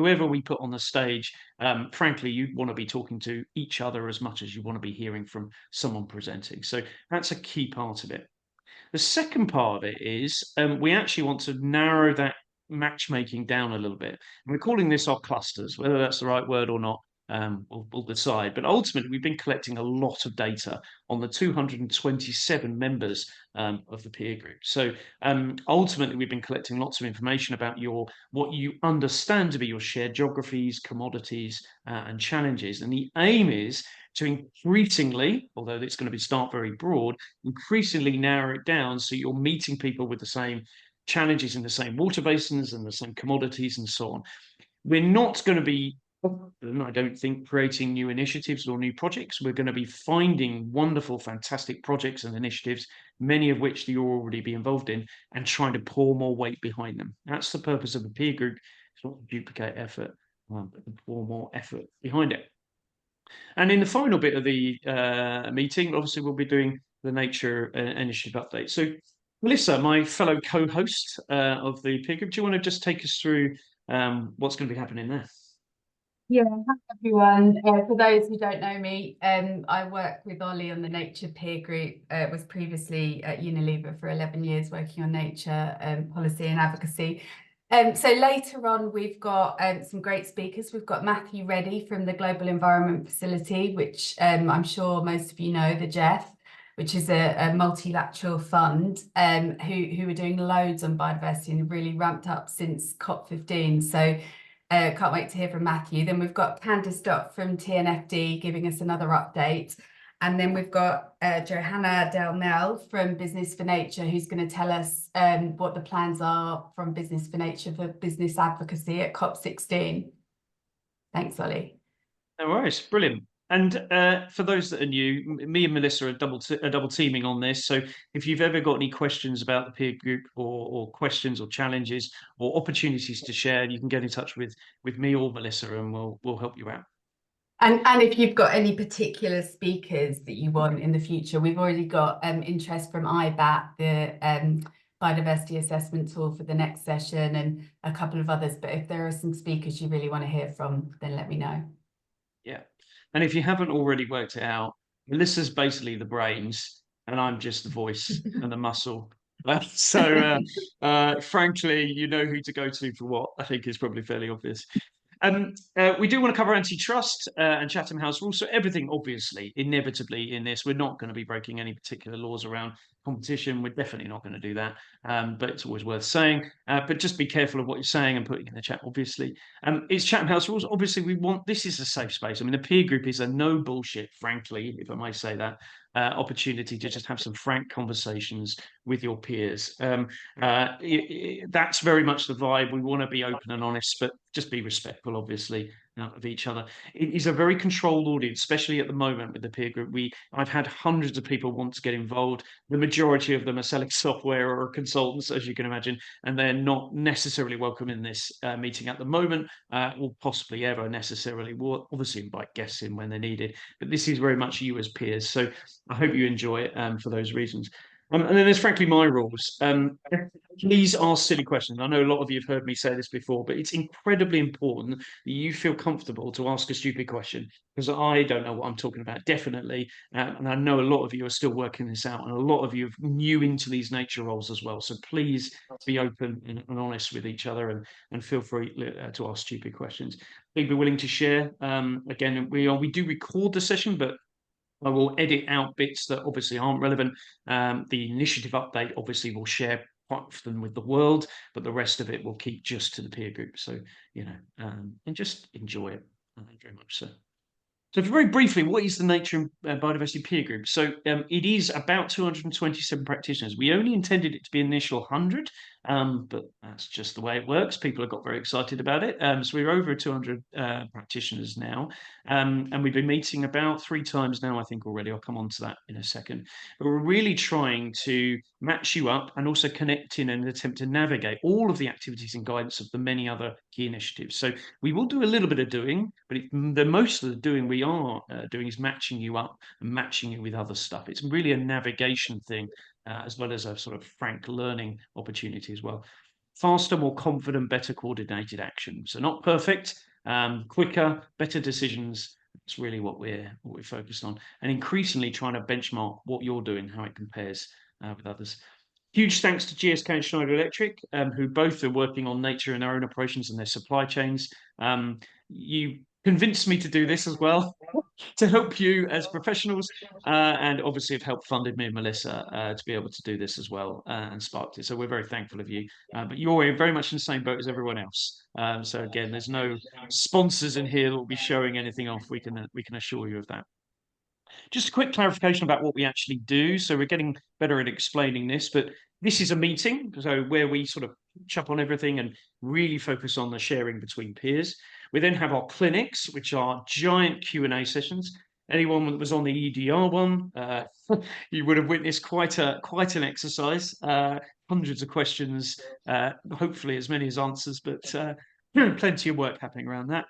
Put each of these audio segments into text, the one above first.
whoever we put on the stage, frankly, you want to be talking to each other as much as you want to be hearing from someone presenting. So that's a key part of it. The second part of it is we actually want to narrow that matchmaking down a little bit. And we're calling this our clusters. Whether that's the right word or not, we'll decide. But ultimately, we've been collecting a lot of data on the 227 members of the peer group. So ultimately, we've been collecting lots of information about what you understand to be your shared geographies, commodities, and challenges. And the aim is to increasingly, although it's going to be start very broad, increasingly narrow it down so you're meeting people with the same challenges in the same water basins and the same commodities and so on. We're not going to be, I don't think, creating new initiatives or new projects. We're going to be finding wonderful, fantastic projects and initiatives, many of which you'll already be involved in, and trying to pour more weight behind them. That's the purpose of the peer group. It's not to duplicate effort, but to pour more effort behind it. And in the final bit of the meeting, obviously, we'll be doing the nature initiative update. So, Melissa, my fellow co-host of the peer group, do you want to just take us through what's going to be happening there? Yeah, hi everyone. For those who don't know me, I work with Ollie on the Nature Peer Group. Was previously at Unilever for 11 years working on nature policy and advocacy. So later on, we've got some great speakers. We've got Matthew Reddy from the Global Environment Facility, which I'm sure most of you know, the Jeff, which is a multilateral fund who are doing loads on biodiversity and really ramped up since COP15. So can't wait to hear from Matthew. Then we've got Candice Dott from TNFD giving us another update. And then we've got Johanna Delnell from Business for Nature, who's going to tell us what the plans are from Business for Nature for business advocacy at COP16. Thanks, Ollie. No worries, brilliant. And for those that are new, me and Melissa are double teaming on this. So if you've ever got any questions about the peer group or questions or challenges or opportunities to share, you can get in touch with me or Melissa, and we'll help you out. And if you've got any particular speakers that you want in the future, we've already got interest from IBAT, the biodiversity assessment tool for the next session, and a couple of others. But if there are some speakers you really want to hear from, then let me know. Yeah. And if you haven't already worked it out, Melissa's basically the brains, and I'm just the voice and the muscle. Frankly, you know who to go to for what. I think is probably fairly obvious. We do want to cover antitrust and Chatham House rules. So everything, obviously, inevitably in this, we're not going to be breaking any particular laws around competition. We're definitely not going to do that. But it's always worth saying. But just be careful of what you're saying and putting in the chat, obviously. It's Chatham House rules. Obviously, this is a safe space. I mean, the peer group is a no bullshit, frankly, if I may say that, opportunity to just have some frank conversations with your peers. That's very much the vibe. We want to be open and honest, but just be respectful, obviously, of each other. It is a very controlled audience, especially at the moment with the peer group. I've had hundreds of people want to get involved. The majority of them are selling software or consultants, as you can imagine, and they're not necessarily welcome in this meeting at the moment, or possibly ever necessarily. We'll obviously invite guests in when they're needed, but this is very much you as peers. So I hope you enjoy it for those reasons. And then there's frankly my rules. Please ask silly questions. I know a lot of you have heard me say this before, but it's incredibly important that you feel comfortable to ask a stupid question, because I don't know what I'm talking about, definitely. And I know a lot of you are still working this out, and a lot of you are new into these nature roles as well. So please be open and honest with each other, and feel free to ask stupid questions. Please be willing to share. Again, we do record the session, but I will edit out bits that obviously aren't relevant. The initiative update obviously will share quite often with the world, but the rest of it will keep just to the peer group. So, and just enjoy it. Very much so. So very briefly, what is the Nature and Biodiversity Peer Group? So it is about 227 practitioners. We only intended it to be an initial 100, but that's just the way it works. People have got very excited about it. So we're over 200 practitioners now, and we've been meeting about 3 times now, I think, already. I'll come on to that in a second. But we're really trying to match you up and also connect in and attempt to navigate all of the activities and guidance of the many other key initiatives. So we will do a little bit of doing, but the most of the doing we are doing is matching you up and matching you with other stuff. It's really a navigation thing, as well as a sort of frank learning opportunity as well. faster, more confident, better coordinated action. So not perfect, quicker, better decisions. It's really what we're focused on, and increasingly trying to benchmark what you're doing, how it compares with others. Huge thanks to GSK and Schneider Electric, who both are working on nature in their own operations and their supply chains. You convinced me to do this as well to help you as professionals, and obviously have helped funded me and Melissa to be able to do this as well, and sparked it. So we're very thankful of you. But you're very much in the same boat as everyone else. So again, there's no sponsors in here that will be showing anything off. We can assure you of that. Just a quick clarification about what we actually do. So we're getting better at explaining this, but this is a meeting, so where we sort of catch up on everything and really focus on the sharing between peers. We then have our clinics, which are giant Q&A sessions. Anyone that was on the EDR one, you would have witnessed quite an exercise. Hundreds of questions, hopefully as many as answers, but plenty of work happening around that.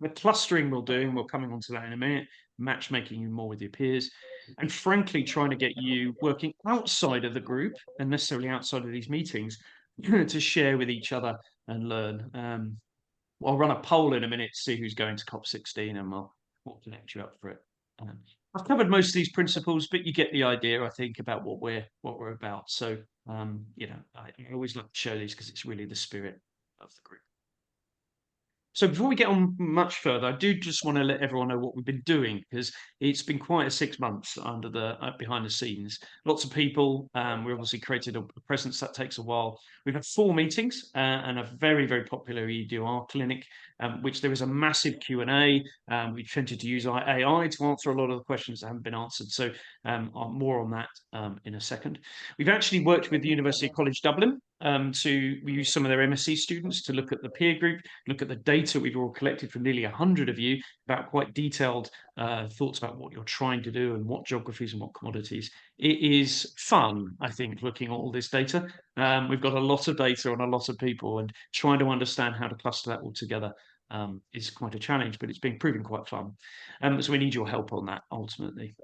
The clustering we'll do, and we're coming on to that in a minute, matchmaking you more with your peers, and frankly, trying to get you working outside of the group and necessarily outside of these meetings to share with each other and learn. I'll run a poll in a minute to see who's going to COP16, and we'll connect you up for it. I've covered most of these principles, but you get the idea, I think, about what we're about. So, I always like to show these because it's really the spirit of the group. So before we get on much further, I do just want to let everyone know what we've been doing, because it's been quite a 6 months under the behind the scenes. Lots of people. We obviously created a presence that takes a while. We've had 4 meetings and a very, very popular EDR clinic, which there is a massive Q&A. We tended to use our AI to answer a lot of the questions that haven't been answered. So more on that in a second. We've actually worked with the University College Dublin to use some of their MSc students to look at the peer group, look at the data we've all collected from nearly 100 of you about quite detailed thoughts about what you're trying to do and what geographies and what commodities. It is fun, I think, looking at all this data. We've got a lot of data on a lot of people, and trying to understand how to cluster that all together is quite a challenge, but it's been proving quite fun. So we need your help on that ultimately.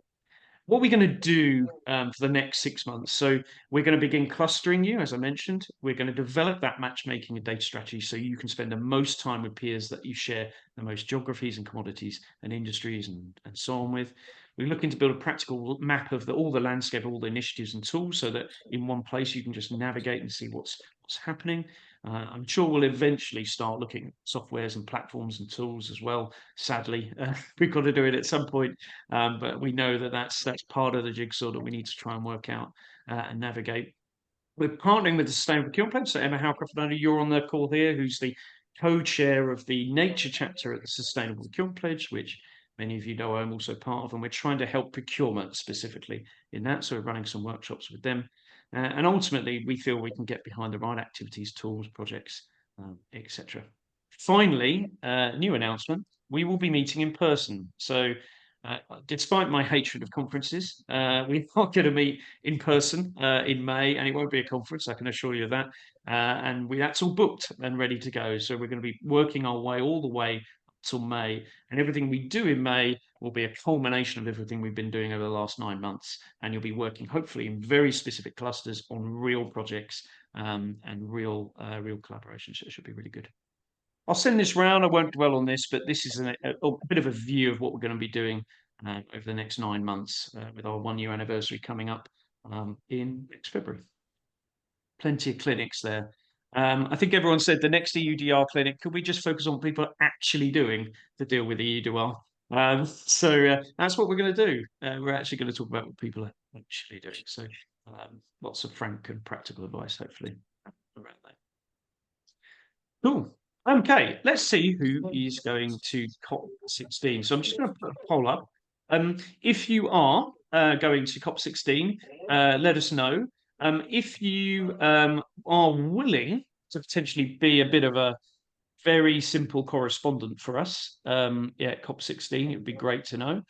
What we're going to do for the next 6 months. So we're going to begin clustering you, as I mentioned. We're going to develop that matchmaking and data strategy so you can spend the most time with peers that you share the most geographies and commodities and industries and so on with. We're looking to build a practical map of all the landscape, all the initiatives and tools, so that in one place you can just navigate and see what's happening. I'm sure we'll eventually start looking at softwares and platforms and tools as well. Sadly, we've got to do it at some point, but we know that that's part of the jigsaw that we need to try and work out and navigate. We're partnering with the Sustainable Procurement Pledge. So Emma Howcroft, I know you're on the call here, who's the co-chair of the Nature chapter at the Sustainable Procurement Pledge, which many of you know I'm also part of, and we're trying to help procurement specifically in that. So we're running some workshops with them. And ultimately, we feel we can get behind the right activities, tools, projects, etc. Finally, new announcement, we will be meeting in person. So despite my hatred of conferences, we are going to meet in person in May, and it won't be a conference, I can assure you of that. And that's all booked and ready to go. So we're going to be working our way all the way till May, and everything we do in May will be a culmination of everything we've been doing over the last 9 months. And you'll be working hopefully in very specific clusters on real projects and real collaborations. So it should be really good. I'll send this round. I won't dwell on this, but this is a bit of a view of what we're going to be doing over the next 9 months with our 1 year anniversary coming up in next February. Plenty of clinics there. I think everyone said the next EUDR clinic, could we just focus on what people are actually doing to deal with the EUDR? So that's what we're going to do. We're actually going to talk about what people are actually doing. So lots of frank and practical advice, hopefully, around that. Cool. Okay, let's see who is going to COP16. So I'm just going to put a poll up. If you are going to COP16, let us know. If you are willing to potentially be a bit of a very simple correspondent for us at COP16, it would be great to know.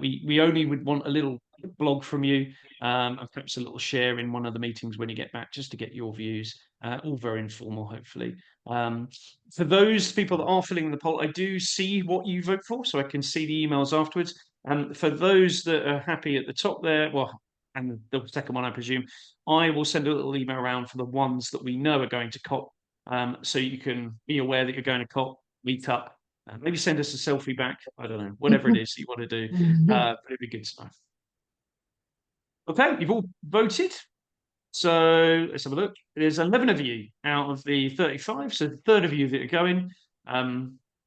We only would want a little blog from you and perhaps a little share in one of the meetings when you get back, just to get your views, all very informal, hopefully. For those people that are filling the poll, I do see what you vote for, so I can see the emails afterwards. For those that are happy at the top there, well, and the second one, I presume, I will send a little email around for the ones that we know are going to COP, so you can be aware that you're going to COP, meet up, maybe send us a selfie back. I don't know, whatever it is you want to do, but it'd be good to know. Okay, you've all voted. So let's have a look. There's 11 of you out of the 35, so the third of you that are going.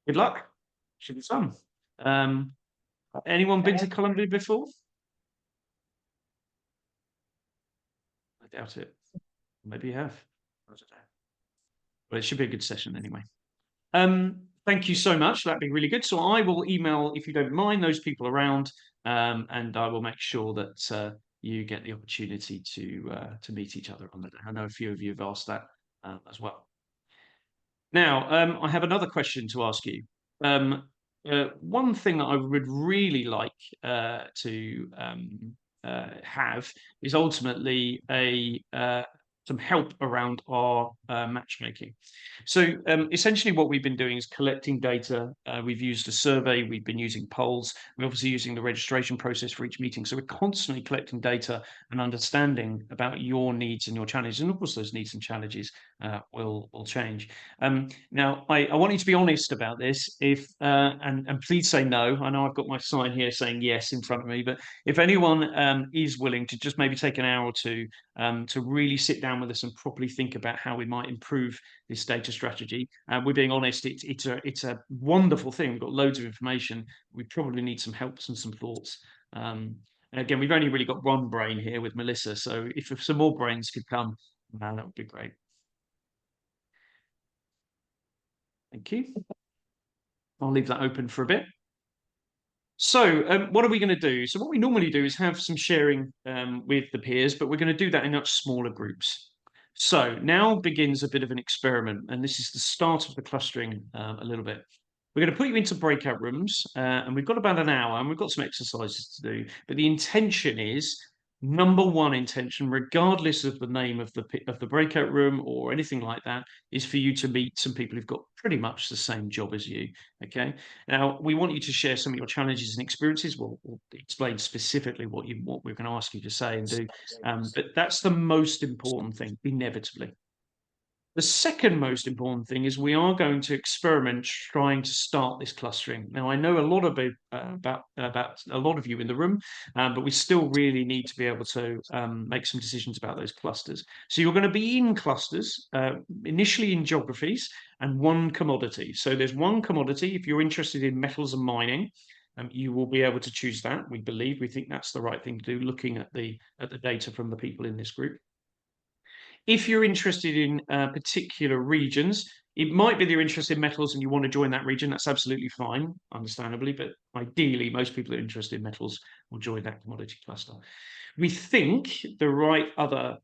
Good luck. Should be fun. Anyone been to Colombia before? I doubt it. Maybe you have. I don't know. Well, it should be a good session anyway. Thank you so much. That'd be really good. So I will email, if you don't mind, those people around, and I will make sure that you get the opportunity to meet each other on the day. I know a few of you have asked that as well. Now, I have another question to ask you. One thing that I would really like to have is ultimately some help around our matchmaking. So essentially what we've been doing is collecting data. We've used a survey, we've been using polls, we're obviously using the registration process for each meeting. So we're constantly collecting data and understanding about your needs and your challenges. And of course, those needs and challenges will change. Now, I want you to be honest about this. And please say no. I know I've got my sign here saying yes in front of me, but if anyone is willing to just maybe take an hour or two to really sit down with us and properly think about how we might improve this data strategy. We're being honest, it's a wonderful thing. We've got loads of information. We probably need some help and some thoughts. And again, we've only really got one brain here with Melissa, so if some more brains could come, that would be great. Thank you. I'll leave that open for a bit. So what are we going to do? So what we normally do is have some sharing with the peers, but we're going to do that in much smaller groups. So now begins a bit of an experiment, and this is the start of the clustering a little bit. We're going to put you into breakout rooms, and we've got about an hour, and we've got some exercises to do. But the intention is, number one intention, regardless of the name of the breakout room or anything like that, is for you to meet some people who've got pretty much the same job as you. Okay. Now we want you to share some of your challenges and experiences. We'll explain specifically what we're going to ask you to say and do. But that's the most important thing, inevitably. The second most important thing is we are going to experiment trying to start this clustering. Now, I know a lot about a lot of you in the room, but we still really need to be able to make some decisions about those clusters. So you're going to be in clusters, initially in geographies and one commodity. So there's one commodity. If you're interested in metals and mining, you will be able to choose that. We think that's the right thing to do, looking at the data from the people in this group. If you're interested in particular regions, it might be that you're interested in metals and you want to join that region. That's absolutely fine, understandably, but ideally, most people who are interested in metals will join that commodity cluster. We think the right other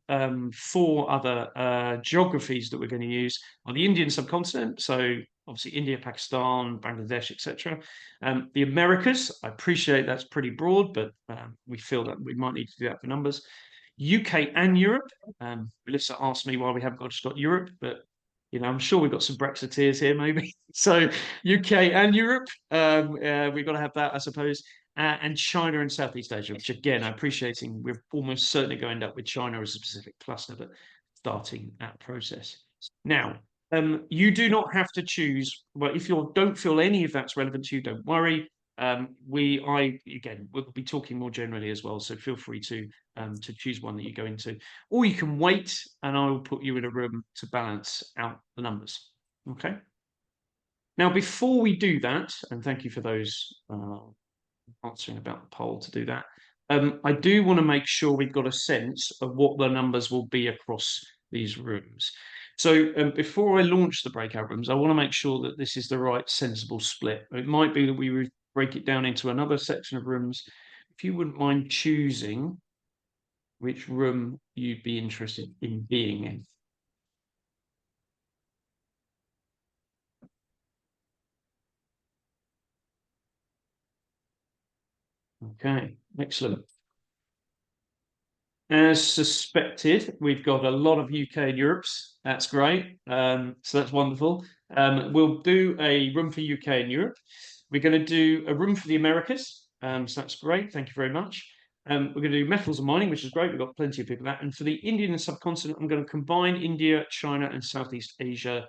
four other geographies that we're going to use are the Indian subcontinent, so obviously India, Pakistan, Bangladesh, etc. The Americas, I appreciate that's pretty broad, but we feel that we might need to do that for numbers. UK and Europe. Melissa asked me why we haven't got Europe, but I'm sure we've got some Brexiteers here, maybe. So UK and Europe, we've got to have that, I suppose. And China and Southeast Asia, which again, I'm appreciating. We're almost certainly going to end up with China as a specific cluster, but starting that process. Now, you do not have to choose. Well, if you don't feel any of that's relevant to you, don't worry. We'll be talking more generally as well, so feel free to choose one that you go into, or you can wait and I will put you in a room to balance out the numbers. Okay. Now, before we do that, and thank you for those answering about the poll to do that, I do want to make sure we've got a sense of what the numbers will be across these rooms. So before I launch the breakout rooms, I want to make sure that this is the right sensible split. It might be that we break it down into another section of rooms. If you wouldn't mind choosing which room you'd be interested in being in. Okay, excellent. As suspected, we've got a lot of UK and Europes. That's great. So that's wonderful. We'll do a room for UK and Europe. We're going to do a room for the Americas. So that's great. Thank you very much. We're going to do metals and mining, which is great. We've got plenty of people that. And for the Indian and subcontinent, I'm going to combine India, China, and Southeast Asia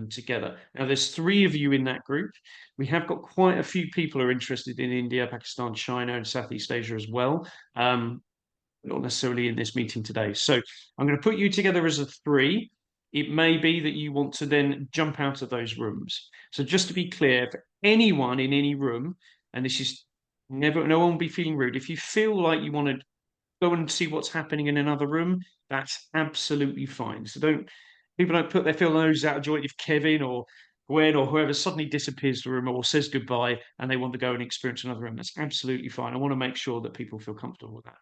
together. Now, there's 3 of you in that group. We have got quite a few people who are interested in India, Pakistan, China, and Southeast Asia as well. Not necessarily in this meeting today. So I'm going to put you together as a 3. It may be that you want to then jump out of those rooms. So just to be clear, for anyone in any room, and this is never, no one will be feeling rude. If you feel like you want to go and see what's happening in another room, that's absolutely fine. So people don't put their feel noses out of joint if Kevin or Gwen or whoever suddenly disappears the room or says goodbye and they want to go and experience another room. That's absolutely fine. I want to make sure that people feel comfortable with that.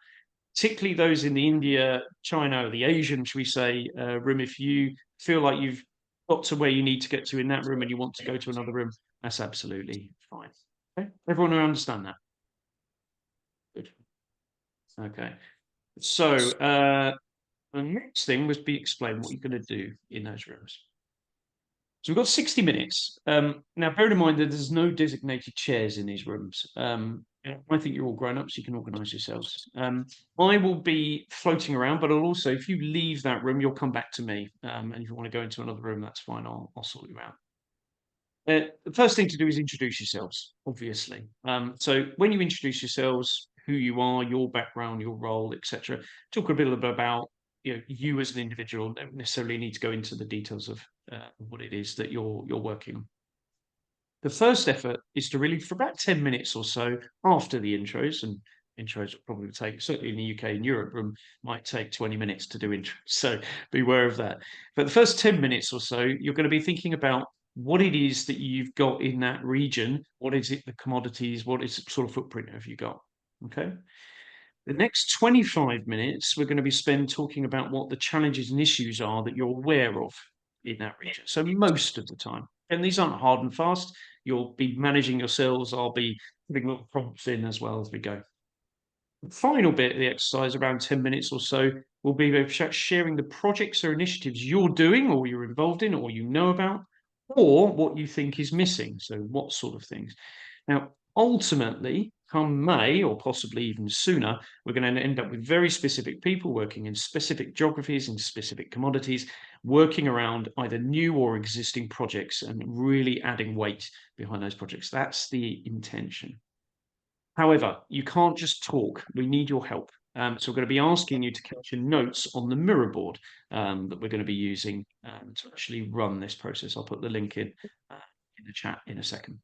Particularly those in the India, China, or the Asian, should we say, room. If you feel like you've got to where you need to get to in that room and you want to go to another room, that's absolutely fine. Okay, everyone will understand that. Good. Okay. So the next thing was be explain what you're going to do in those rooms. So we've got 60 minutes. Now, bear in mind that there's no designated chairs in these rooms. I think you're all grown-ups, you can organise yourselves. I will be floating around, but I'll also, if you leave that room, you'll come back to me. And if you want to go into another room, that's fine, I'll sort you out. The first thing to do is introduce yourselves, obviously. So when you introduce yourselves, who you are, your background, your role, etc., talk a bit about you as an individual. Don't necessarily need to go into the details of what it is that you're working on. The first effort is to really, for about 10 minutes or so after the intros, and intros will probably take, certainly in the UK and Europe room, might take 20 minutes to do intros. So be aware of that. But the first 10 minutes or so, you're going to be thinking about what it is that you've got in that region. What is it, the commodities? What is sort of footprint have you got? Okay. The next 25 minutes, we're going to be spent talking about what the challenges and issues are that you're aware of in that region. So most of the time, and these aren't hard and fast, you'll be managing yourselves. I'll be putting little prompts in as well as we go. The final bit of the exercise, around 10 minutes or so, will be sharing the projects or initiatives you're doing or you're involved in or you know about, or what you think is missing. So what sort of things. Now, ultimately, come May, or possibly even sooner, we're going to end up with very specific people working in specific geographies and specific commodities, working around either new or existing projects and really adding weight behind those projects. That's the intention. However, you can't just talk. We need your help. So we're going to be asking you to capture notes on the mirror board that we're going to be using to actually run this process. I'll put the link in the chat in a second.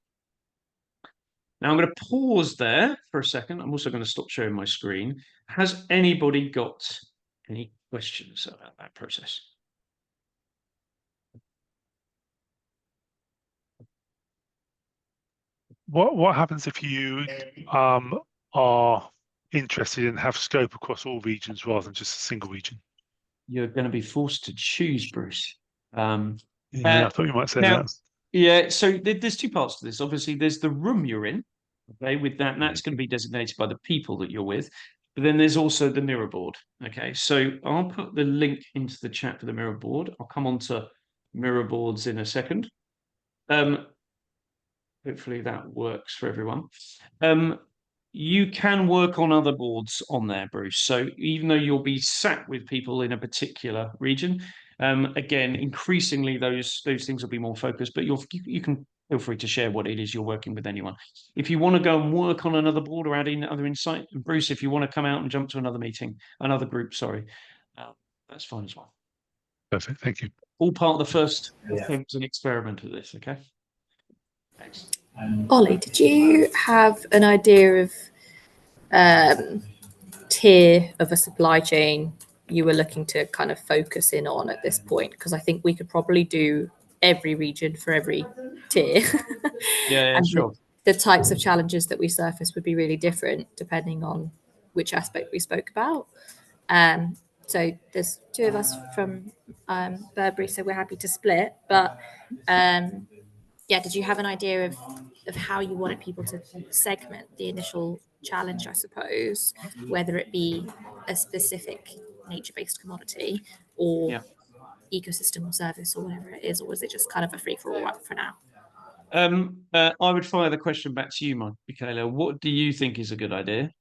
Now I'm going to pause there for a second. I'm also going to stop sharing my screen. Has anybody got any questions about that process? What happens if you are interested and have scope across all regions rather than just a single region? You're going to be forced to choose, Bruce. Yeah, I thought you might say that. Yeah, so there's 2 parts to this. Obviously, there's the room you're in, okay, with that, and that's going to be designated by the people that you're with. But then there's also the mirror board, okay? So I'll put the link into the chat for the mirror board. I'll come on to mirror boards in a second. Hopefully that works for everyone. You can work on other boards on there, Bruce. So even though you'll be sat with people in a particular region, again, increasingly those things will be more focused, but you can feel free to share what it is you're working with anyone. If you want to go and work on another board or add in other insight, Bruce, if you want to come out and jump to another meeting, another group, sorry, that's fine as well. Perfect, thank you. All part of the first attempt and experiment of this, okay? Thanks. Ollie, did you have an idea of tier of a supply chain you were looking to kind of focus in on at this point? Because I think we could probably do every region for every tier. Yeah, and sure. The types of challenges that we surface would be really different depending on which aspect we spoke about. So there's 2 of us from Burberry, so we're happy to split. But yeah, did you have an idea of how you wanted people to segment the initial challenge, I suppose, whether it be a specific nature-based commodity or ecosystem or service or whatever it is, or was it just kind of a free-for-all for now? I would fire the question back to you, Michaela. What do you think is a good idea?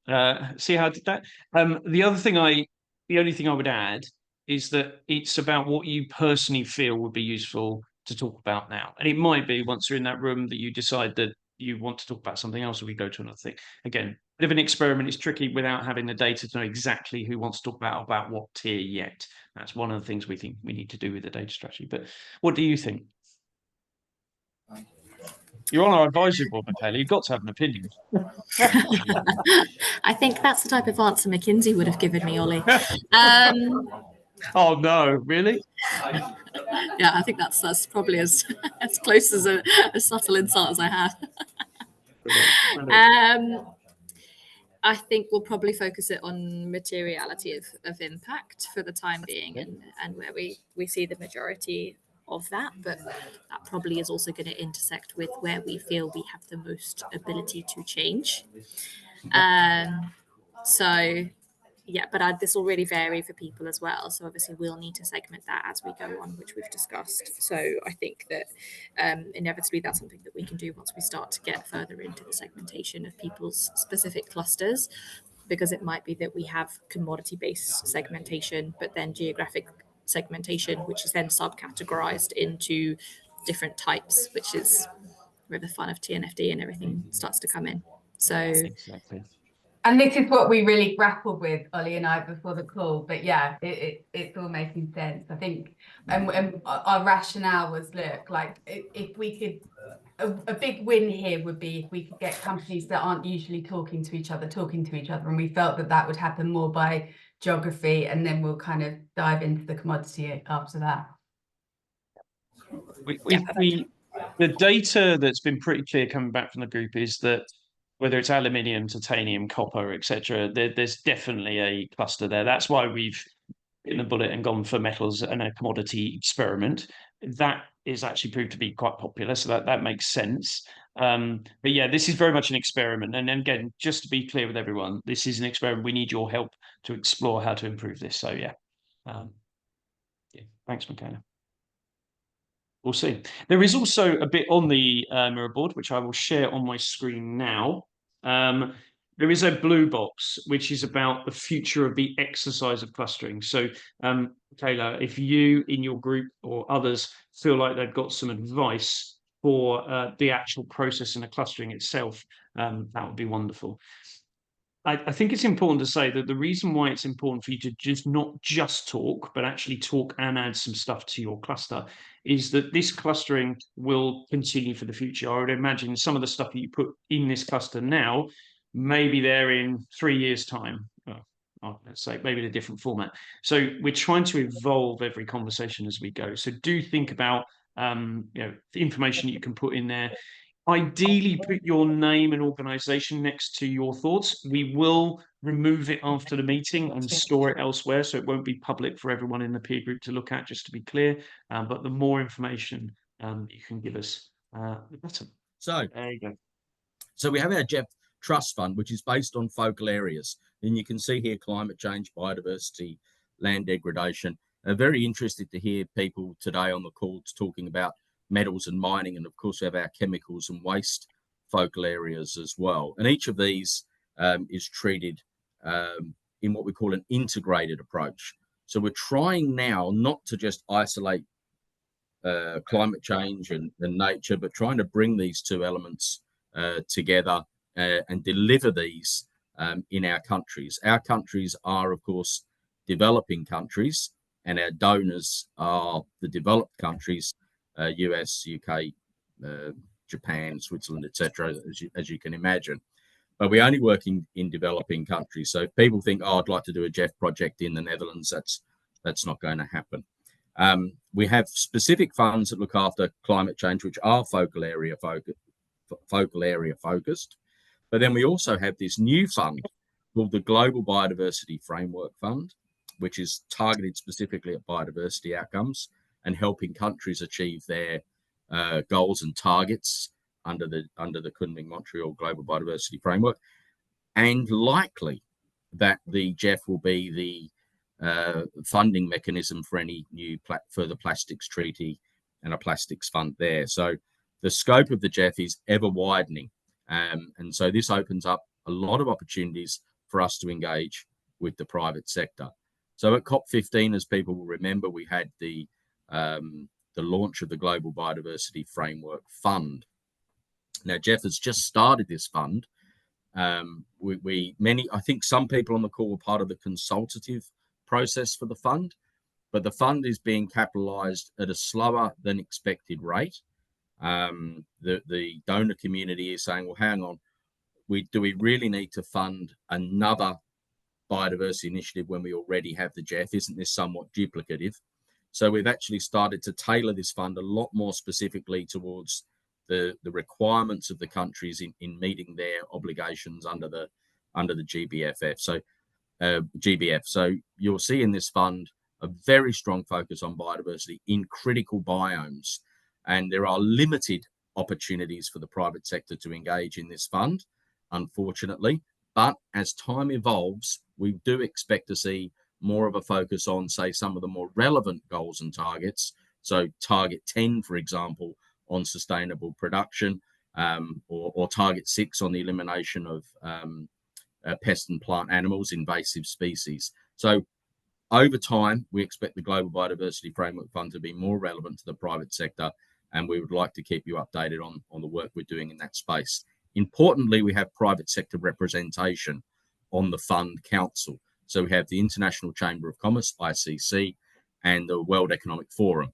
See how I did that? The only thing I would add is that it's about what you personally feel would be useful to talk about now. And it might be once you're in that room that you decide that you want to talk about something else, or we go to another thing. Again, bit of an experiment. It's tricky without having the data to know exactly who wants to talk about what tier yet. That's one of the things we think we need to do with the data strategy. But what do you think? You're on our advisory board, Michaela. You've got to have an opinion. I think that's the type of answer McKinsey would have given me, Ollie. Oh no, really? Yeah, I think that's probably as close as a subtle insult as I have. I think we'll probably focus it on materiality of impact for the time being, and where we see the majority of that, but that probably is also going to intersect with where we feel we have the most ability to change. So yeah, but this will really vary for people as well. So obviously we'll need to segment that as we go on, which we've discussed. So I think that inevitably that's something that we can do once we start to get further into the segmentation of people's specific clusters, because it might be that we have commodity-based segmentation, but then geographic segmentation, which is then subcategorized into different types, which is where the fun of TNFD and everything starts to come in. So exactly. And this is what we really grappled with, Ollie and I, before the call. But yeah, it's all making sense. I think, and our rationale was, look, like if we could, a big win here would be if we could get companies that aren't usually talking to each other, and we felt that that would happen more by geography, and then we'll kind of dive into the commodity after that. The data that's been pretty clear coming back from the group is that whether it's aluminium, titanium, copper, etc., there's definitely a cluster there. That's why we've bitten the bullet and gone for metals and a commodity experiment. That is actually proved to be quite popular, so that makes sense. But yeah, this is very much an experiment. And again, just to be clear with everyone, this is an experiment. We need your help to explore how to improve this. So yeah, thanks, Michaela. We'll see. There is also a bit on the mirror board, which I will share on my screen now. There is a blue box, which is about the future of the exercise of clustering. So, Taylor, if you in your group or others feel like they've got some advice for the actual process and the clustering itself, that would be wonderful. I think it's important to say that the reason why it's important for you to just not just talk, but actually talk and add some stuff to your cluster is that this clustering will continue for the future. I would imagine some of the stuff that you put in this cluster now may be there in 3 years' time. Well, let's say maybe in a different format. So we're trying to evolve every conversation as we go. So do think about the information you can put in there. Ideally, put your name and organization next to your thoughts. We will remove it after the meeting and store it elsewhere, so it won't be public for everyone in the peer group to look at, just to be clear. But the more information you can give us, the better. So there you go. So we have our Jeff Trust Fund, which is based on focal areas. And you can see here climate change, biodiversity, land degradation. Very interested to hear people today on the call talking about metals and mining, and of course we have our chemicals and waste focal areas as well. And each of these is treated in what we call an integrated approach. So we're trying now not to just isolate climate change and nature, but trying to bring these two elements together and deliver these in our countries. Our countries are, of course, developing countries, and our donors are the developed countries, US, UK, Japan, Switzerland, etc., as you can imagine. But we only work in developing countries. So if people think, oh, I'd like to do a Jeff project in the Netherlands, that's not going to happen. We have specific funds that look after climate change, which are focal area focused. But then we also have this new fund called the Global Biodiversity Framework Fund, which is targeted specifically at biodiversity outcomes and helping countries achieve their goals and targets under the Kunming-Montreal Global Biodiversity Framework. And likely that the Jeff will be the funding mechanism for any new further plastics treaty and a plastics fund there. So the scope of the GEF is ever widening. And so this opens up a lot of opportunities for us to engage with the private sector. So at COP15, as people will remember, we had the launch of the Global Biodiversity Framework Fund. Now, Jeff has just started this fund. I think some people on the call were part of the consultative process for the fund, but the fund is being capitalized at a slower than expected rate. The donor community is saying, well, hang on, do we really need to fund another biodiversity initiative when we already have the GEF? Isn't this somewhat duplicative? So we've actually started to tailor this fund a lot more specifically towards the requirements of the countries in meeting their obligations under the GBF. So you'll see in this fund a very strong focus on biodiversity in critical biomes, and there are limited opportunities for the private sector to engage in this fund, unfortunately. But as time evolves, we do expect to see more of a focus on, say, some of the more relevant goals and targets. So target 10, for example, on sustainable production, or target 6 on the elimination of pest and plant animals, invasive species. So over time, we expect the Global Biodiversity Framework Fund to be more relevant to the private sector, and we would like to keep you updated on the work we're doing in that space. Importantly, we have private sector representation on the fund council. So we have the International Chamber of Commerce, ICC, and the World Economic Forum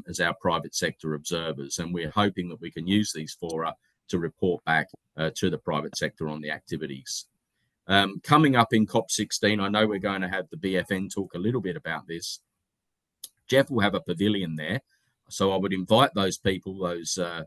as our private sector observers. And we're hoping that we can use these fora to report back to the private sector on the activities. Coming up in COP16, I know we're going to have the BFN talk a little bit about this. Jeff will have a pavilion there. So I would invite those people, the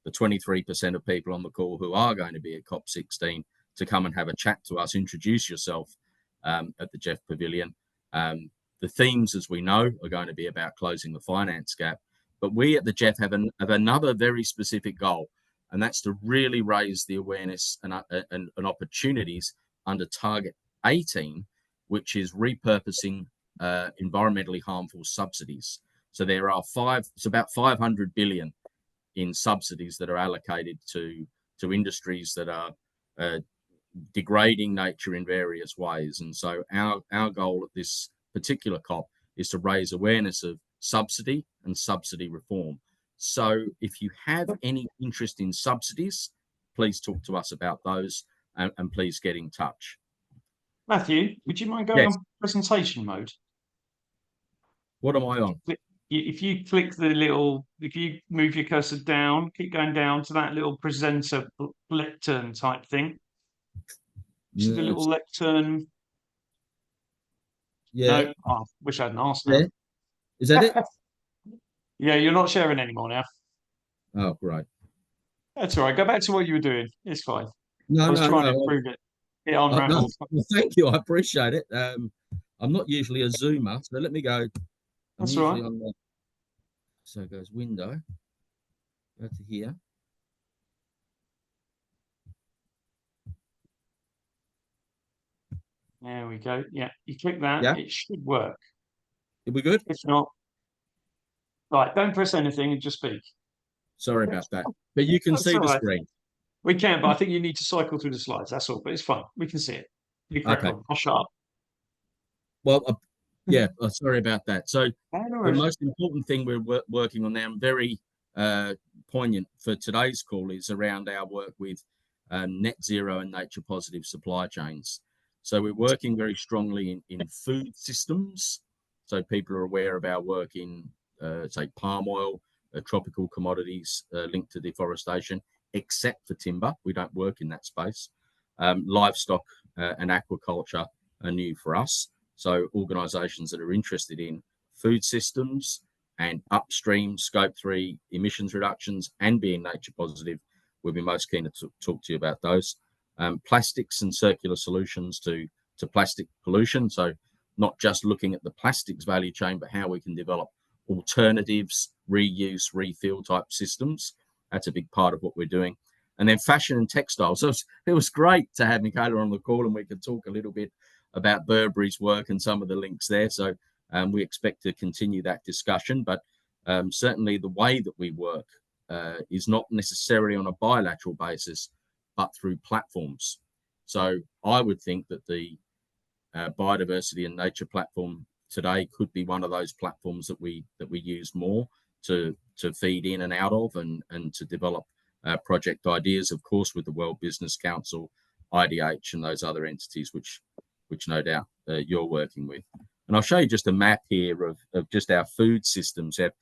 23% of people on the call who are going to be at COP16, to come and have a chat to us, introduce yourself at the Jeff Pavilion. The themes, as we know, are going to be about closing the finance gap. But we at the Jeff have another very specific goal, and that's to really raise the awareness and opportunities under Target 18, which is repurposing environmentally harmful subsidies. So there are it's about 500 billion in subsidies that are allocated to industries that are degrading nature in various ways. And so our goal at this particular COP is to raise awareness of subsidy and subsidy reform. So if you have any interest in subsidies, please talk to us about those, and please get in touch. Matthew, would you mind going Yes. on presentation mode? What am I on? If you click if you move your cursor down, keep going down to that little presenter lectern type thing. See the little lectern? Yeah. No? Oh, wish I hadn't asked Yeah. that. Is that it? Yeah, you're not sharing anymore now. Oh, great. That's all right. Go back to what you were doing. It's fine. No, I was trying to improve it. It unraveled. Well, thank you. I appreciate it. I'm not usually a zoomer, so let me go. That's all right. On the, so it goes window, go to here. There we go. Yeah, you click that. Yeah. It should work. Are we good? If not, right, don't press anything and just speak. Sorry about that. But you can That's see all the right. screen. We can, but I think you need to cycle through the slides. That's all. But it's fine. We can see it. You crack Okay. on. I'll shut up. Well, yeah, sorry about that. So No the worries. most important thing we're working on now, and very poignant for today's call, is around our work with net zero and nature positive supply chains. So we're working very strongly in food systems. So people are aware of our work in, say, palm oil, tropical commodities linked to deforestation, except for timber. We don't work in that space. Livestock and aquaculture are new for us. So organisations that are interested in food systems and upstream scope 3 emissions reductions and being nature positive, we'll be most keen to talk to you about those. Plastics and circular solutions to plastic pollution. So not just looking at the plastics value chain, but how we can develop alternatives, reuse, refill type systems. That's a big part of what we're doing. And then fashion and textiles. So it was great to have Michaela on the call, and we could talk a little bit about Burberry's work and some of the links there. So we expect to continue that discussion, but certainly the way that we work is not necessarily on a bilateral basis, but through platforms. So I would think that the biodiversity and nature platform today could be one of those platforms that we use more to feed in and out of, and to develop project ideas, of course, with the World Business Council, IDH, and those other entities which no doubt you're working with. And I'll show you just a map here of just our food systems. Have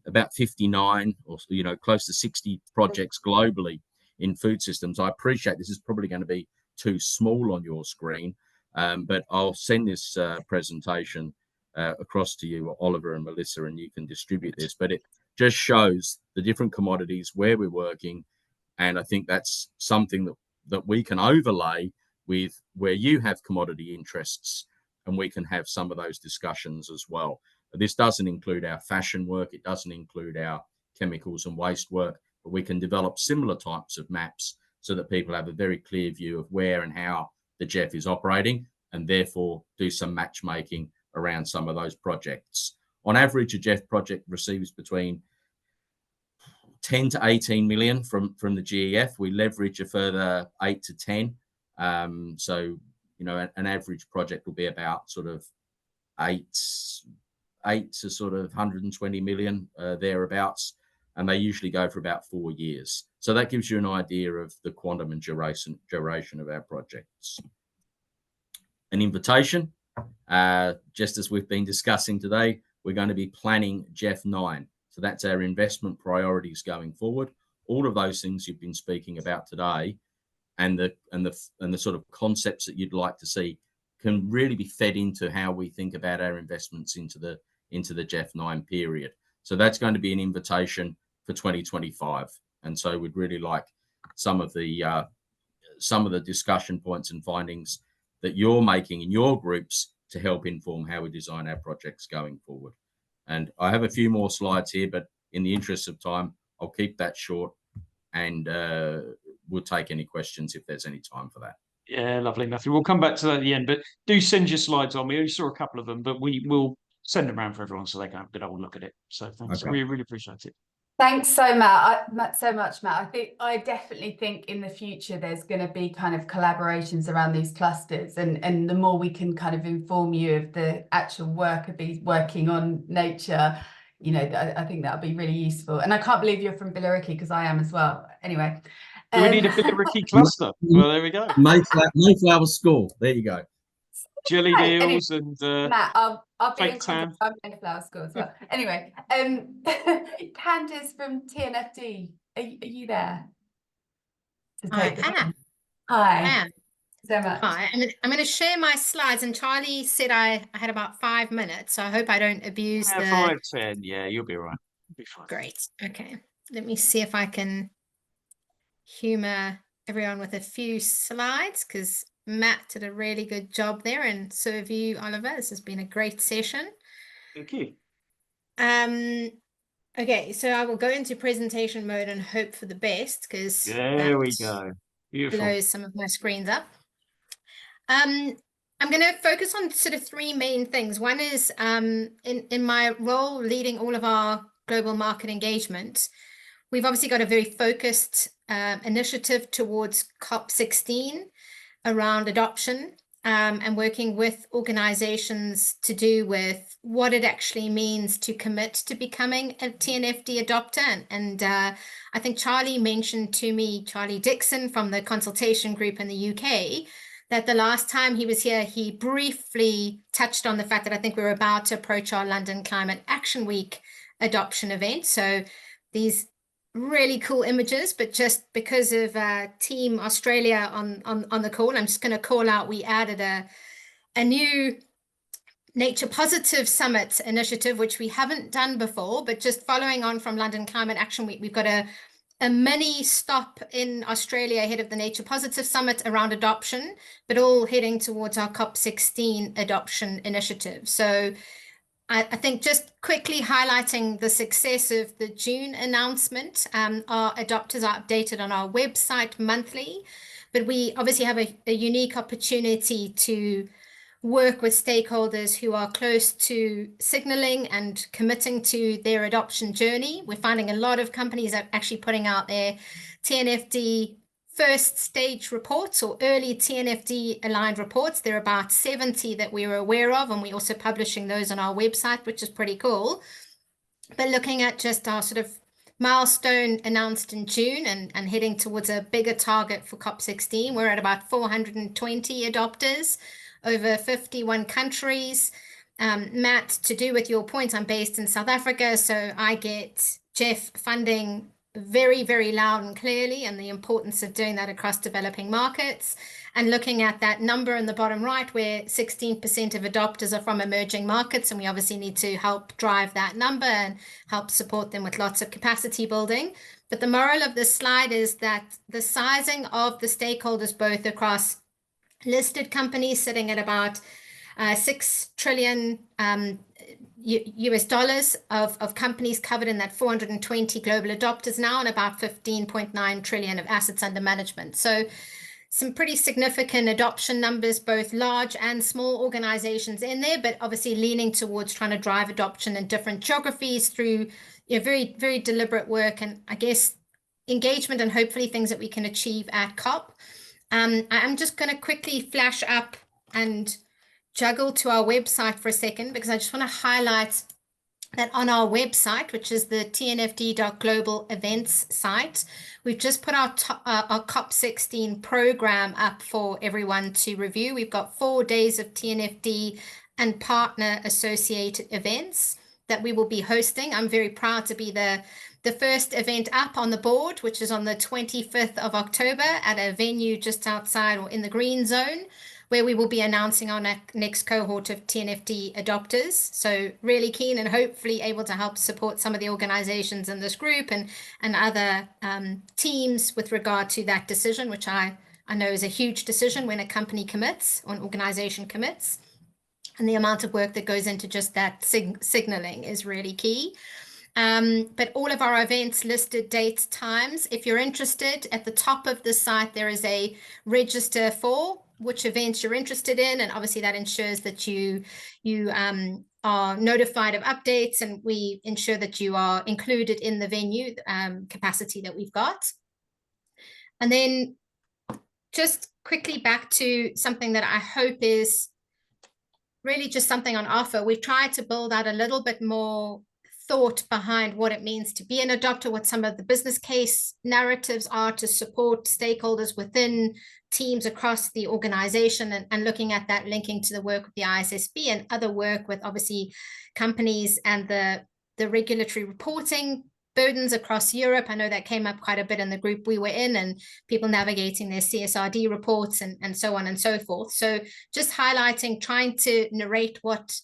about 59 or close to 60 projects globally in food systems. I appreciate this is probably going to be too small on your screen, but I'll send this presentation across to you, Oliver and Melissa, and you can distribute this. But it just shows the different commodities, where we're working, and I think that's something that we can overlay with where you have commodity interests, and we can have some of those discussions as well. This doesn't include our fashion work, it doesn't include our chemicals and waste work, but we can develop similar types of maps so that people have a very clear view of where and how the GEF is operating, and therefore do some matchmaking around some of those projects. On average, a GEF project receives between 10 to 18 million from the GEF. We leverage a further 8 to 10. So, an average project will be about sort of 8 to sort of 120 million thereabouts, and they usually go for about 4 years. So that gives you an idea of the quantum and duration of our projects. An invitation, just as we've been discussing today, we're going to be planning GEF 9. So that's our investment priorities going forward. All of those things you've been speaking about today, and the sort of concepts that you'd like to see, can really be fed into how we think about our investments into the GEF 9 period. So that's going to be an invitation for 2025. And so we'd really like some of the discussion points and findings that you're making in your groups to help inform how we design our projects going forward. And I have a few more slides here, but in the interest of time, I'll keep that short, and we'll take any questions if there's any time for that. Yeah, lovely, Matthew. We'll come back to that at the end, but do send your slides on. We only saw a couple of them, but we will send them around for everyone so they can have a good old look at it. So thanks. Okay. We really appreciate it. Thanks so much, Matt. I definitely think in the future there's going to be kind of collaborations around these clusters, and the more we can kind of inform you of the actual work of these working on nature, I think that'll be really useful. And I can't believe you're from Billericay, because I am as well. Anyway, we need a Billericay cluster. Well, there we go. Mayflower School. There you go. Jelly deals and Matt, I'll be in fake tan. contact with Mayflower School as well. Anyway, Candice from TNFD, are you there? I am. Hi. So much. Hi. I'm going to share my slides, and Charlie said I had about 5 minutes, so I hope I don't abuse the 5, 10. Yeah, you'll be all right. You'll be fine. Great. Okay. Let me see if I can humor everyone with a few slides, because Matt did a really good job there, and so have you, Oliver. This has been a great session. Thank you. Okay, so I will go into presentation mode and hope for the best, because there we go. Beautiful. Blows some of my screens up. I'm going to focus on sort of 3 main things. One is in my role leading all of our global market engagement, we've obviously got a very focused initiative towards COP16 around adoption, and working with organizations to do with what it actually means to commit to becoming a TNFD adopter. And I think Charlie mentioned to me, Charlie Dixon from the consultation group in the UK, that the last time he was here, he briefly touched on the fact that I think we're about to approach our London Climate Action Week adoption event. So these really cool images, but just because of Team Australia on the call, I'm just going to call out, we added a new Nature Positive Summit initiative, which we haven't done before, but just following on from London Climate Action Week, we've got a mini stop in Australia ahead of the Nature Positive Summit around adoption, but all heading towards our COP16 adoption initiative. So I think just quickly highlighting the success of the June announcement. Our adopters are updated on our website monthly, but we obviously have a unique opportunity to work with stakeholders who are close to signaling and committing to their adoption journey. We're finding a lot of companies are actually putting out their TNFD first stage reports or early TNFD aligned reports. There are about 70 that we are aware of, and we're also publishing those on our website, which is pretty cool. But looking at just our sort of milestone announced in June and heading towards a bigger target for COP16, we're at about 420 adopters over 51 countries. Matt, to do with your point, I'm based in South Africa, so I get Jeff funding very, very loud and clearly, and the importance of doing that across developing markets. And looking at that number in the bottom right, where 16% of adopters are from emerging markets, and we obviously need to help drive that number and help support them with lots of capacity building. But the moral of this slide is that the sizing of the stakeholders, both across listed companies sitting at about 6 trillion US dollars of companies covered in that 420 global adopters now, and about 15.9 trillion of assets under management. So some pretty significant adoption numbers, both large and small organizations in there, but obviously leaning towards trying to drive adoption in different geographies through very, very deliberate work and I guess engagement and hopefully things that we can achieve at COP. I'm just going to quickly flash up and juggle to our website for a second, because I just want to highlight that on our website, which is the tnfd.global events site, we've just put our COP16 program up for everyone to review. We've got 4 days of TNFD and partner associated events that we will be hosting. I'm very proud to be the first event up on the board, which is on the 25th of October at a venue just outside or in the green zone, where we will be announcing our next cohort of TNFD adopters. So really keen and hopefully able to help support some of the organizations in this group and other teams with regard to that decision, which I know is a huge decision when a company commits or an organization commits. And the amount of work that goes into just that signaling is really key. But all of our events listed dates, times. If you're interested, at the top of the site, there is a register for which events you're interested in. And obviously that ensures that you are notified of updates, and we ensure that you are included in the venue capacity that we've got. And then just quickly back to something that I hope is really just something on offer. We've tried to build out a little bit more thought behind what it means to be an adopter, what some of the business case narratives are to support stakeholders within teams across the organization, and looking at that linking to the work with the ISSB and other work with obviously companies and the regulatory reporting burdens across Europe. I know that came up quite a bit in the group we were in, and people navigating their CSRD reports and so on and so forth. So just highlighting, trying to narrate what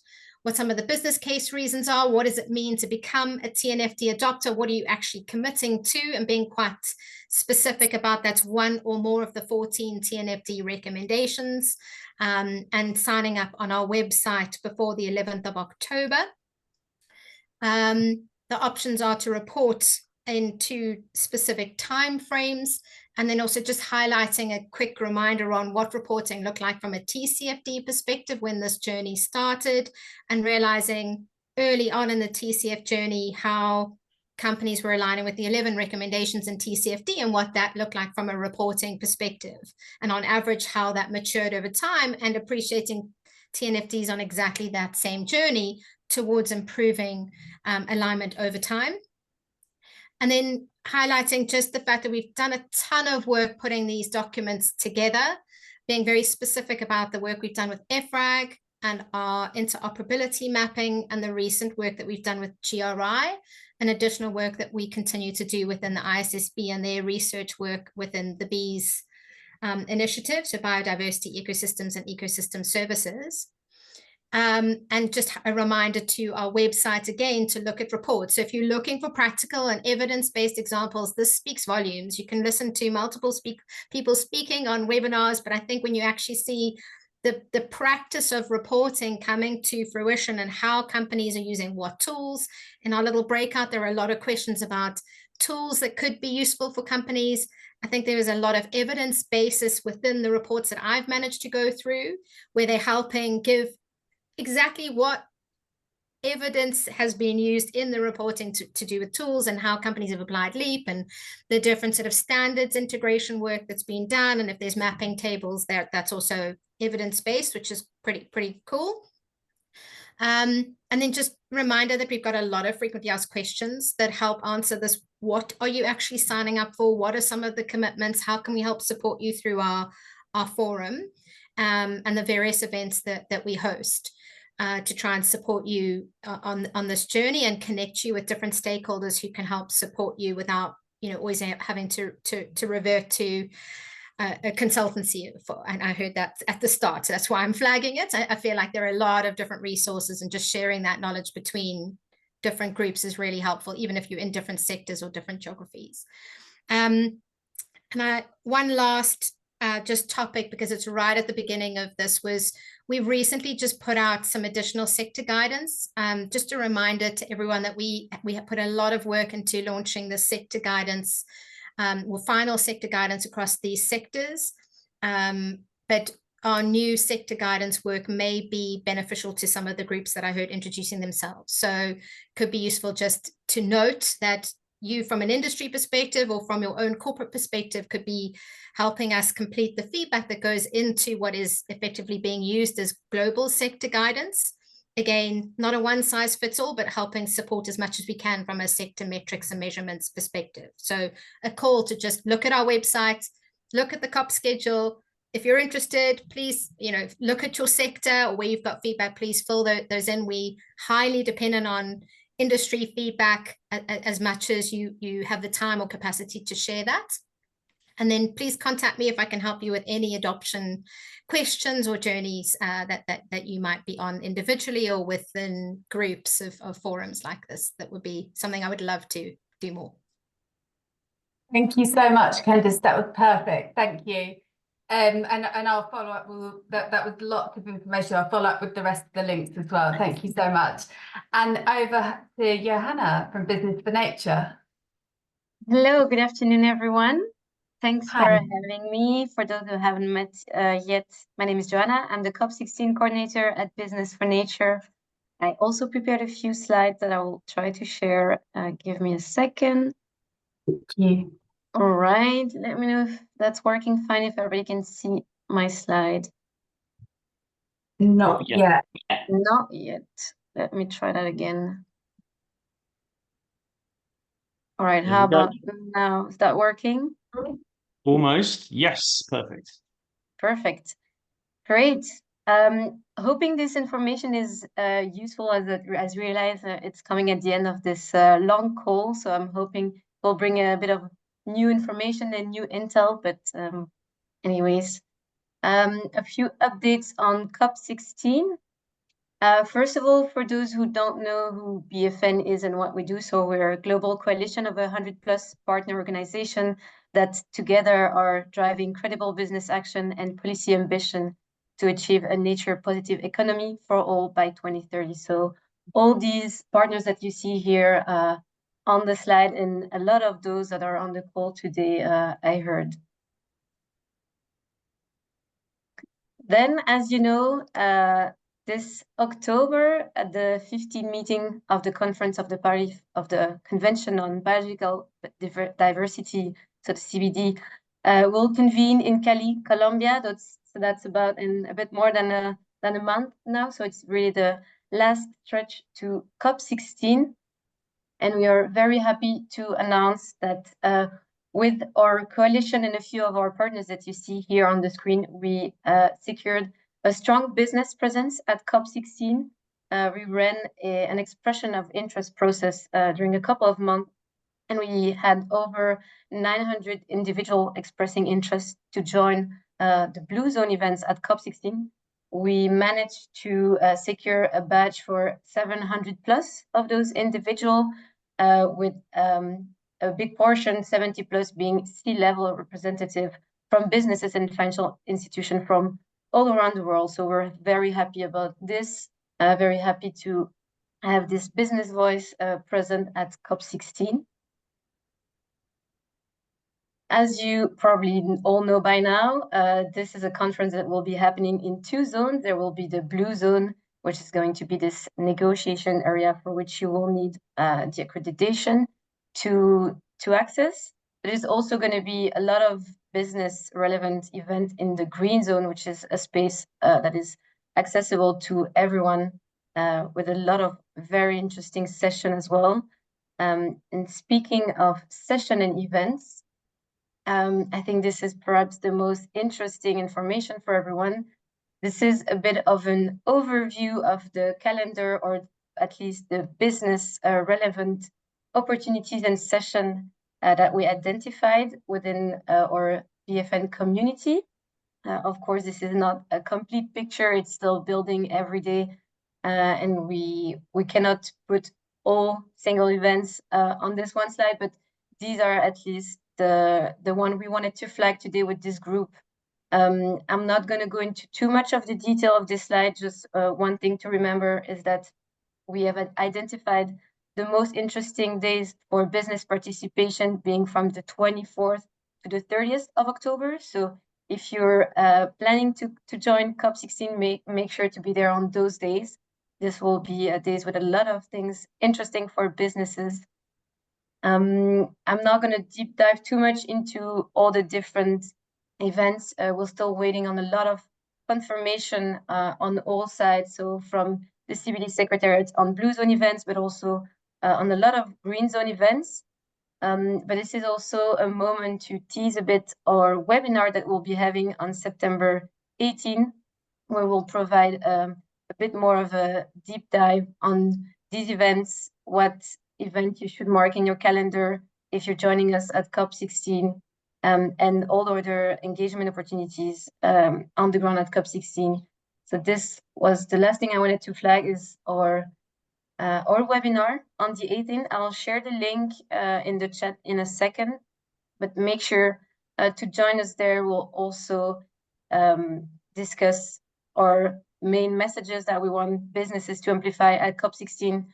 some of the business case reasons are. What does it mean to become a TNFD adopter? What are you actually committing to? And being quite specific about that's one or more of the 14 TNFD recommendations, and signing up on our website before the 11th of October. The options are to report in 2 specific timeframes, and then also just highlighting a quick reminder on what reporting looked like from a TCFD perspective when this journey started, and realizing early on in the TCF journey how companies were aligning with the 11 recommendations in TCFD and what that looked like from a reporting perspective, and on average how that matured over time, and appreciating TNFDs on exactly that same journey towards improving alignment over time. And then highlighting just the fact that we've done a ton of work putting these documents together, being very specific about the work we've done with EFRAG and our interoperability mapping, and the recent work that we've done with GRI, and additional work that we continue to do within the ISSB and their research work within the BEES initiative, so biodiversity, ecosystems and ecosystem services. And just a reminder to our website again to look at reports. So if you're looking for practical and evidence-based examples, this speaks volumes. You can listen to multiple people speaking on webinars, but I think when you actually see the practice of reporting coming to fruition and how companies are using what tools, in our little breakout, there are a lot of questions about tools that could be useful for companies, I think there is a lot of evidence basis within the reports that I've managed to go through, where they're helping give exactly what evidence has been used in the reporting to do with tools and how companies have applied LEAP and the different sort of standards integration work that's been done. And if there's mapping tables there, that's also evidence-based, which is pretty cool. And then just reminder that we've got a lot of frequently asked questions that help answer this. What are you actually signing up for? What are some of the commitments? How can we help support you through our forum and the various events that we host? To try and support you on this journey and connect you with different stakeholders who can help support you without, you know, always having to revert to a consultancy. And I heard that at the start, so that's why I'm flagging it. I feel like there are a lot of different resources, and just sharing that knowledge between different groups is really helpful, even if you're in different sectors or different geographies. And one last just topic, because it's right at the beginning of this, was we've recently just put out some additional sector guidance. Just a reminder to everyone that we have put a lot of work into launching the sector guidance, or final sector guidance across these sectors. But our new sector guidance work may be beneficial to some of the groups that I heard introducing themselves. So could be useful just to note that you, from an industry perspective or from your own corporate perspective, could be helping us complete the feedback that goes into what is effectively being used as global sector guidance. Again, not a one size fits all, but helping support as much as we can from a sector metrics and measurements perspective. So a call to just look at our website, look at the COP schedule. If you're interested, please, you know, look at your sector or where you've got feedback, please fill those in. We highly dependent on industry feedback as much as you have the time or capacity to share that. And then please contact me if I can help you with any adoption questions or journeys that you might be on individually or within groups of forums like this. That would be something I would love to do more. Thank you so much, Candice. That was perfect. Thank you. And I'll follow up with that was lots of information. I'll follow up with the rest of the links as well. Thank you so much. And over to Johanna from Business for Nature. Hello, good afternoon, everyone. Thanks Hi. for having me. For those who haven't met yet, my name is Johanna. I'm the COP16 coordinator at Business for Nature. I also prepared a few slides that I will try to share. Give me a second. Thank you. All right, let me know if that's working fine, if everybody can see my slide. Not yet. Not yet. Let me try that again. All right, how about now? Is that working? Almost. Yes, perfect. Perfect. Great. Hoping this information is useful, as realize it's coming at the end of this long call. So I'm hoping we'll bring a bit of new information and new intel. But anyways, a few updates on COP16. First of all, for those who don't know who BFN is and what we do, so we're a global coalition of 100+ partner organizations that together are driving credible business action and policy ambition to achieve a nature-positive economy for all by 2030. So all these partners that you see here on the slide, and a lot of those that are on the call today, I heard. Then, as you know, this October, at the 15th meeting of the Conference of the Paris of the Convention on Biological Diversity, so the CBD, will convene in Cali, Colombia. That's about in a bit more than a month now. So it's really the last stretch to COP16. And we are very happy to announce that with our coalition and a few of our partners that you see here on the screen, we secured a strong business presence at COP16. We ran an expression of interest process during a couple of months, and we had over 900 individuals expressing interest to join the Blue Zone events at COP16. We managed to secure a badge for 700+ of those individuals, with a big portion, 70+ being C-level representative from businesses and financial institutions from all around the world. So we're very happy about this, very happy to have this business voice present at COP16. As you probably all know by now, this is a conference that will be happening in 2 zones. There will be the blue zone, which is going to be this negotiation area for which you will need the accreditation to access. There's also going to be a lot of business relevant event in the green zone, which is a space that is accessible to everyone with a lot of very interesting session as well. And speaking of session and events, I think this is perhaps the most interesting information for everyone. This is a bit of an overview of the calendar, or at least the business relevant opportunities and session that we identified within our BFN community. Of course, this is not a complete picture. It's still building every day. And we cannot put all single events on this one slide, but these are at least the one we wanted to flag today with this group. I'm not going to go into too much of the detail of this slide. Just one thing to remember is that we have identified the most interesting days for business participation being from the 24th to the 30th of October. So if you're planning to join COP16, make sure to be there on those days. This will be days with a lot of things interesting for businesses. I'm not going to deep dive too much into all the different events. We're still waiting on a lot of confirmation on all sides. So from the CBD Secretariat on Blue Zone events, but also on a lot of Green Zone events. But this is also a moment to tease a bit our webinar that we'll be having on September 18, where we'll provide a bit more of a deep dive on these events, what event you should mark in your calendar if you're joining us at COP16, and all other engagement opportunities on the ground at COP16. So this was the last thing I wanted to flag, is our webinar on the 18th. I'll share the link in the chat in a second, but make sure to join us there. We'll also discuss our main messages that we want businesses to amplify at COP16.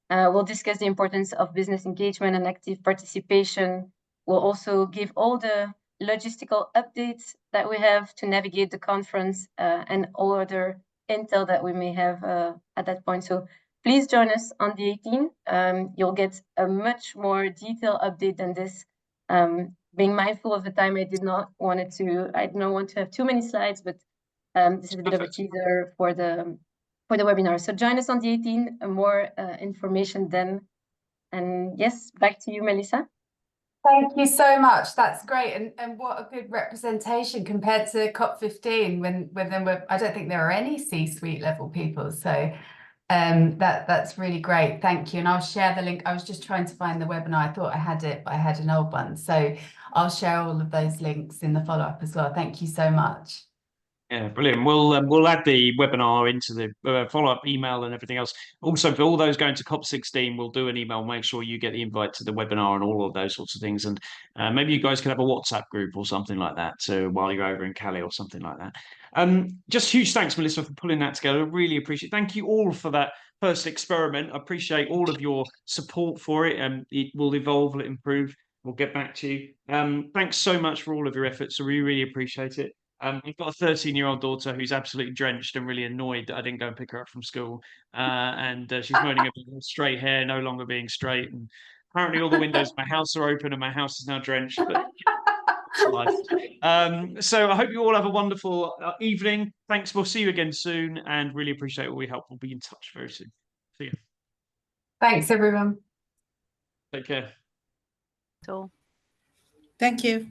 We'll discuss the importance of business engagement and active participation. We'll also give all the logistical updates that we have to navigate the conference and all other intel that we may have at that point. So please join us on the 18th. You'll get a much more detailed update than this. Being mindful of the time, I did not want to have too many slides, but this is a bit of a teaser for the webinar. So join us on the 18th, more information then. And yes, back to you, Melissa. Thank you so much. That's great. And what a good representation compared to COP15 when I don't think there are any C-suite level people. So that's really great. Thank you. And I'll share the link. I was just trying to find the webinar. I thought I had it, but I had an old one. So I'll share all of those links in the follow-up as well. Thank you so much. Yeah, brilliant. We'll add the webinar into the follow-up email and everything else. Also, for all those going to COP16, we'll do an email. Make sure you get the invite to the webinar and all of those sorts of things. And maybe you guys can have a WhatsApp group or something like that. So while you're over in Cali or something like that. Just huge thanks, Melissa, for pulling that together. I really appreciate it. Thank you all for that first experiment. I appreciate all of your support for it. It will evolve, will improve. We'll get back to you. Thanks so much for all of your efforts. We really appreciate it. We've got a 13-year-old daughter who's absolutely drenched and really annoyed that I didn't go and pick her up from school. And she's moaning about straight hair no longer being straight. And apparently all the windows in my house are open and my house is now drenched. But it's life. So I hope you all have a wonderful evening. Thanks. We'll see you again soon and really appreciate all your help. We'll be in touch very soon. See you. Thanks, everyone. Take care. Thank you.